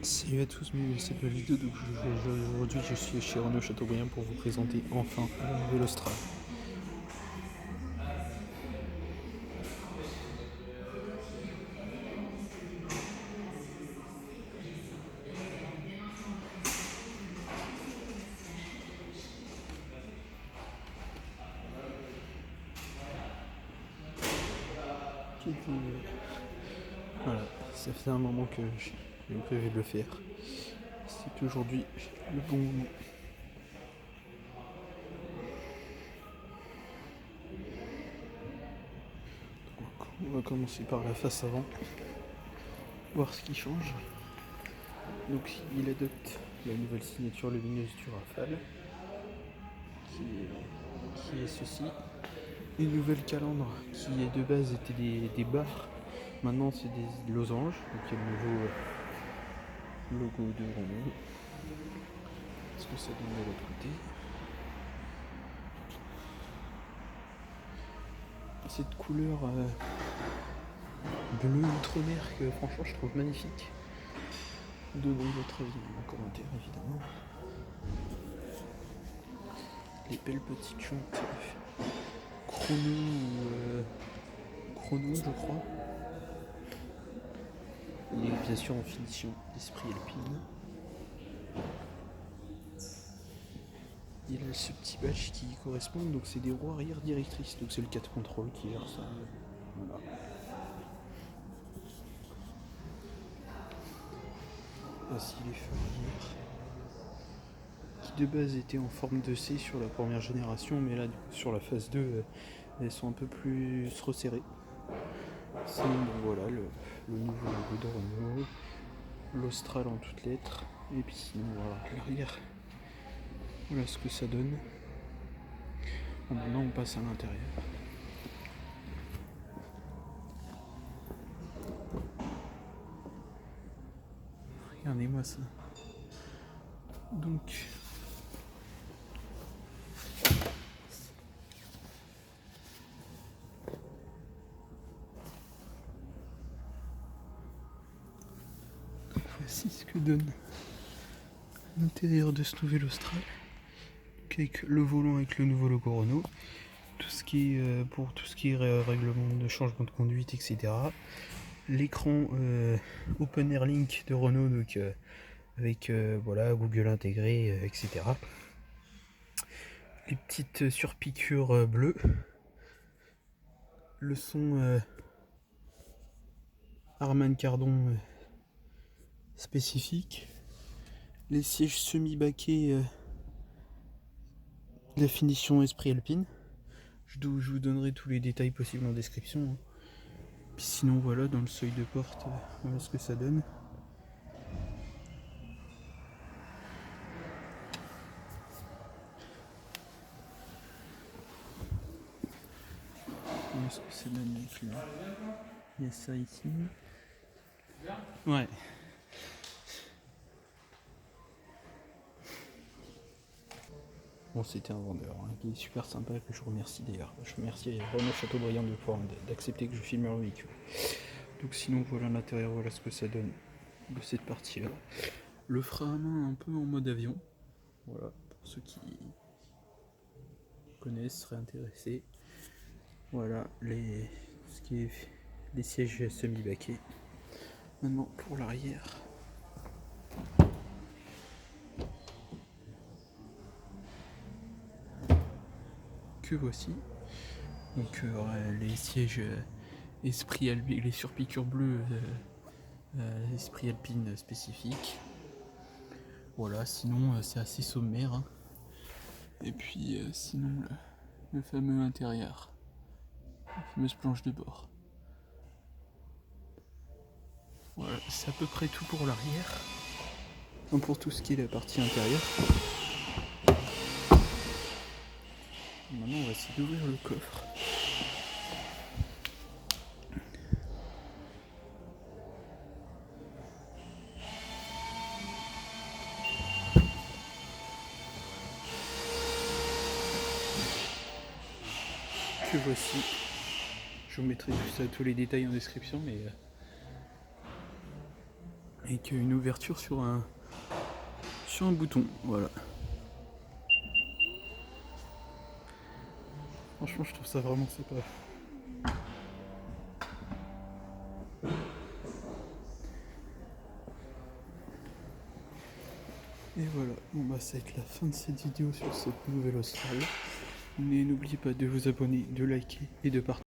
Salut à tous, mais c'est pas vidéo, donc aujourd'hui je suis chez Renault Chateaubriand pour vous présenter enfin le nouvel Austral. Voilà, ça fait un moment que j'ai prévu de le faire. C'est aujourd'hui le bon moment. On va commencer par la face avant, voir ce qui change. Donc il adopte la nouvelle signature lumineuse du Rafale, qui est ceci. Une nouvelle calandre qui de base était des barres, maintenant c'est des losanges, donc il y a le nouveau logo de Renault. Est-ce que ça donne de l'autre côté? Cette couleur bleu outre-mer que franchement je trouve magnifique. Donnez votre avis en commentaire évidemment. Les belles petites jantes chrono je crois. Et bien sûr en finition d'Esprit Alpine. Il a ce petit badge qui correspond, donc c'est des roues arrière directrices, donc c'est le 4 contrôle qui gère ça. Voilà. Voici les feux arrière, qui de base étaient en forme de C sur la première génération, mais là sur la phase 2 elles sont un peu plus resserrées. Sinon bon, voilà le nouveau logo de Renault, l'Austral en toutes lettres, et puis sinon voilà l'arrière. Voilà ce que ça donne. Bon, maintenant on passe à l'intérieur. Regardez-moi ça. Donc voici ce que donne l'intérieur de ce nouvel Austral. Donc avec le volant avec le nouveau logo Renault. Tout ce qui est pour tout ce qui est règlement de changement de conduite, etc. L'écran Open Air Link de Renault, donc avec voilà Google intégré, etc. Les petites surpiqûres bleues. Le son Harman Kardon spécifique. Les sièges semi-baquets, la finition Esprit Alpine. Je vous donnerai tous les détails possibles en description. Hein. Puis sinon voilà, dans le seuil de porte, voilà ce que ça donne. Voilà ce que ça donne avec là. Il y a ça ici. Ouais. Bon, c'était un vendeur hein, qui est super sympa, que je remercie d'ailleurs. Je remercie Renault Chateaubriand d'accepter que je filme leur véhicule. Donc sinon voilà l'intérieur, voilà ce que ça donne de cette partie là. Le frein à main un peu en mode avion. Voilà, pour ceux qui connaissent, seraient intéressés. Voilà ce qui est les sièges semi-baquets. Maintenant pour l'arrière. Que voici. Donc les sièges Esprit Alpine, les surpiqûres bleues Esprit Alpine spécifique. Voilà, sinon c'est assez sommaire. Hein. Et puis sinon le fameux intérieur, la fameuse planche de bord. Voilà, c'est à peu près tout pour l'arrière. Donc pour tout ce qui est la partie intérieure. Maintenant on va essayer d'ouvrir le coffre. Que voici. Je vous mettrai tout ça, tous les détails en description, mais avec une ouverture sur un bouton, voilà. Franchement, je trouve ça vraiment sympa. Et voilà, bon bah ça va être la fin de cette vidéo sur cette nouvelle Australie. Mais n'oubliez pas de vous abonner, de liker et de partager.